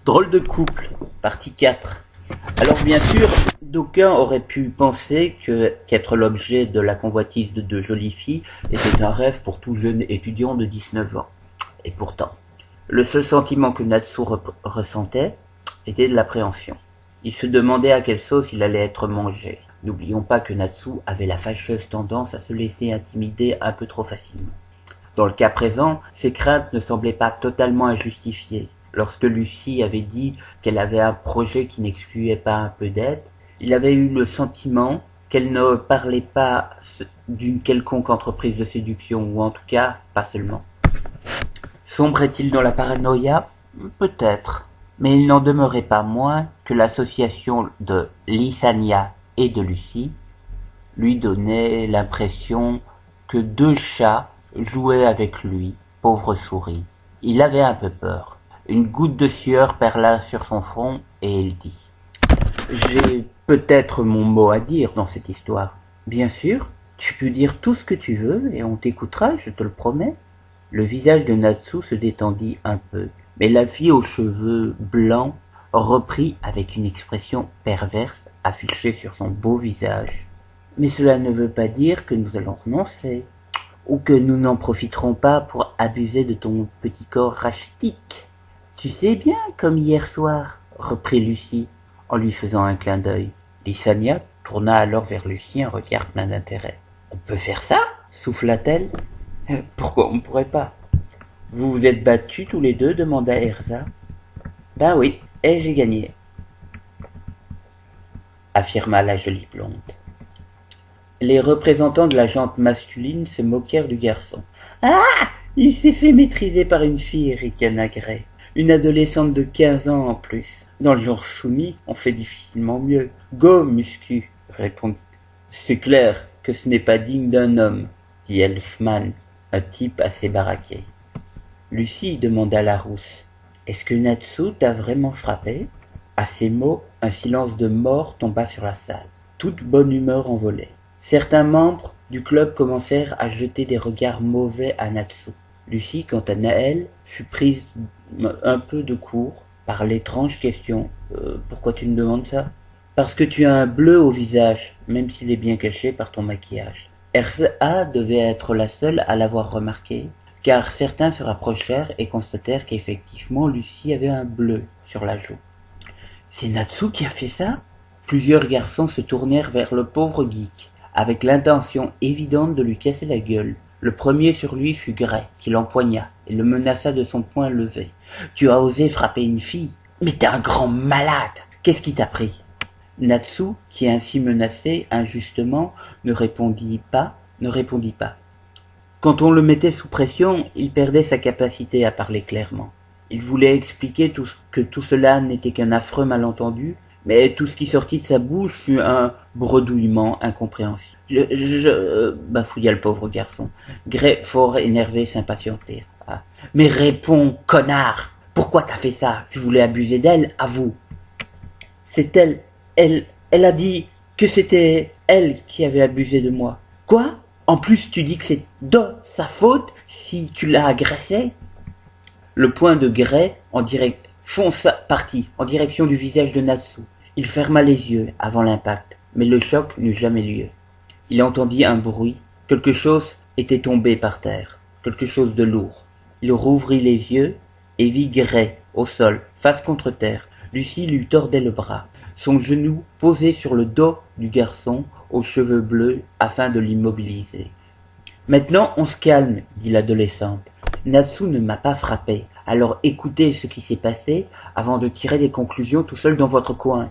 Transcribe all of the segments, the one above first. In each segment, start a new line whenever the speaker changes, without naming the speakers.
Drôle de couple, partie 4. Alors bien sûr, d'aucuns auraient pu penser qu'être l'objet de la convoitise de deux jolies filles était un rêve pour tout jeune étudiant de 19 ans. Et pourtant, le seul sentiment que Natsu ressentait était de l'appréhension. Il se demandait à quelle sauce il allait être mangé. N'oublions pas que Natsu avait la fâcheuse tendance à se laisser intimider un peu trop facilement. Dans le cas présent, ses craintes ne semblaient pas totalement injustifiées. Lorsque Lucie avait dit qu'elle avait un projet qui n'excluait pas un peu d'aide, il avait eu le sentiment qu'elle ne parlait pas d'une quelconque entreprise de séduction, ou en tout cas, pas seulement. Sombrait-il dans la paranoïa? Peut-être, mais il n'en demeurait pas moins que l'association de Lysania et de Lucie lui donnait l'impression que deux chats jouaient avec lui, pauvre souris. Il avait un peu peur. Une goutte de sueur perla sur son front et il dit « J'ai peut-être mon mot à dire dans cette histoire. Bien sûr, tu peux dire tout ce que tu veux et on t'écoutera, je te le promets. » Le visage de Natsu se détendit un peu, mais la fille aux cheveux blancs reprit avec une expression perverse affichée sur son beau visage. « Mais cela ne veut pas dire que nous allons renoncer, ou que nous n'en profiterons pas pour abuser de ton petit corps rachitique. Tu sais bien, comme hier soir, reprit Lucie, en lui faisant un clin d'œil. Lysania tourna alors vers Lucie un regard plein d'intérêt. On peut faire ça? Souffla-t-elle. Pourquoi on ne pourrait pas? Vous vous êtes battus tous les deux? Demanda Erza. Ben oui, et j'ai gagné, affirma la jolie blonde. Les représentants de la gente masculine se moquèrent du garçon. Ah! Il s'est fait maîtriser par une fille, ricana Gray. Une adolescente de 15 ans en plus. Dans le genre soumis, on fait difficilement mieux. Go, muscu, répondit. C'est clair que ce n'est pas digne d'un homme, dit Elfman, un type assez baraqué. Lucie demanda la rousse. Est-ce que Natsu t'a vraiment frappé? À ces mots, un silence de mort tomba sur la salle. Toute bonne humeur envolée. Certains membres du club commencèrent à jeter des regards mauvais à Natsu. Lucie, quant à elle, fut prise un peu de court par l'étrange question. Pourquoi tu me demandes ça? Parce que tu as un bleu au visage, même s'il est bien caché par ton maquillage. Erza devait être la seule à l'avoir remarqué, car certains se rapprochèrent et constatèrent qu'effectivement Lucie avait un bleu sur la joue. C'est Natsu qui a fait ça? Plusieurs garçons se tournèrent vers le pauvre geek, avec l'intention évidente de lui casser la gueule. Le premier sur lui fut Gray, qui l'empoigna et le menaça de son poing levé. « Tu as osé frapper une fille? Mais t'es un grand malade! Qu'est-ce qui t'a pris ?» Natsu, qui ainsi menacé injustement, ne répondit pas. Quand on le mettait sous pression, il perdait sa capacité à parler clairement. Il voulait expliquer que tout cela n'était qu'un affreux malentendu, mais tout ce qui sortit de sa bouche fut un bredouillement incompréhensible. Bafouilla le pauvre garçon. Gray, fort énervé, s'impatientait. Ah. Mais réponds, connard! Pourquoi t'as fait ça? Tu voulais abuser d'elle, avoue. C'est elle. Elle a dit que c'était elle qui avait abusé de moi. Quoi? En plus, tu dis que c'est de sa faute si tu l'as agressée? Le poing de Gray partit en direction du visage de Natsu. Il ferma les yeux avant l'impact, mais le choc n'eut jamais lieu. Il entendit un bruit. Quelque chose était tombé par terre, quelque chose de lourd. Il rouvrit les yeux et vit Gray au sol, face contre terre. Lucie lui tordait le bras, son genou posé sur le dos du garçon aux cheveux bleus afin de l'immobiliser. « Maintenant, on se calme, » dit l'adolescente. « Natsu ne m'a pas frappé, alors écoutez ce qui s'est passé avant de tirer des conclusions tout seul dans votre coin. »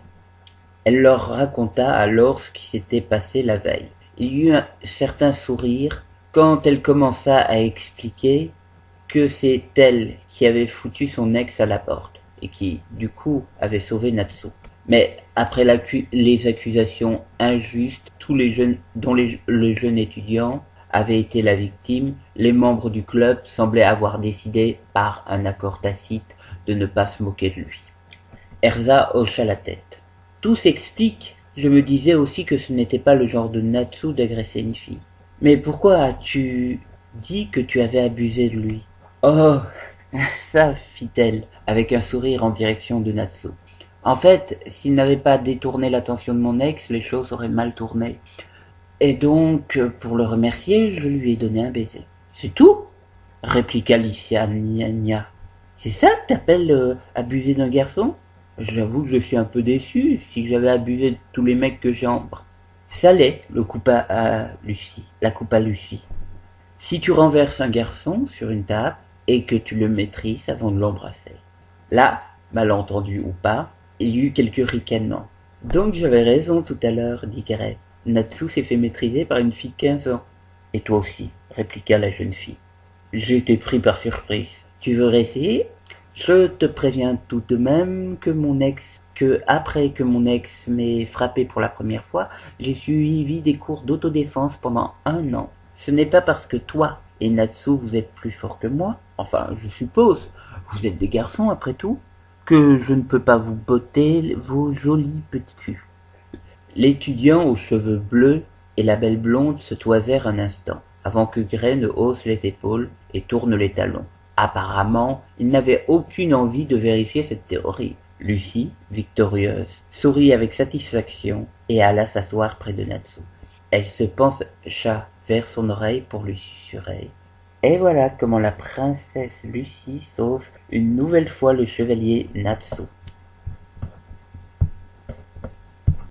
Elle leur raconta alors ce qui s'était passé la veille. Il y eut un certain sourire quand elle commença à expliquer que c'est elle qui avait foutu son ex à la porte et qui, du coup, avait sauvé Natsu. Mais après les accusations injustes, tous les jeunes dont le jeune étudiant avait été la victime, les membres du club semblaient avoir décidé, par un accord tacite, de ne pas se moquer de lui. Erza hocha la tête. Tout s'explique. Je me disais aussi que ce n'était pas le genre de Natsu d'agresser une fille. Mais pourquoi as-tu dit que tu avais abusé de lui? Oh, Ça, fit-elle, avec un sourire en direction de Natsu. En fait, s'il n'avait pas détourné l'attention de mon ex, les choses auraient mal tourné. Et donc, pour le remercier, je lui ai donné un baiser. C'est tout, répliqua Alicia Nia. C'est ça que t'appelles abuser d'un garçon? J'avoue que je suis un peu déçu. Si j'avais abusé de tous les mecs que j'embrasse. Ça l'est, la coupa Lucie. Si tu renverses un garçon sur une table et que tu le maîtrises avant de l'embrasser. Là, malentendu ou pas, il y eut quelques ricanements. Donc j'avais raison tout à l'heure, dit Gray. Natsu s'est fait maîtriser par une fille de 15 ans. Et toi aussi, répliqua la jeune fille. J'ai été pris par surprise. Tu veux réessayer? Je te préviens tout de même que après que mon ex m'ait frappé pour la première fois, j'ai suivi des cours d'autodéfense pendant 1 an. Ce n'est pas parce que toi et Natsu vous êtes plus forts que moi, enfin je suppose, vous êtes des garçons après tout, que je ne peux pas vous botter vos jolis petits culs. L'étudiant aux cheveux bleus et la belle blonde se toisèrent un instant, avant que Gray ne hausse les épaules et tourne les talons. Apparemment, il n'avait aucune envie de vérifier cette théorie. Lucie, victorieuse, sourit avec satisfaction et alla s'asseoir près de Natsu. Elle se pencha vers son oreille pour lui susurrer. Et voilà comment la princesse Lucie sauve une nouvelle fois le chevalier Natsu.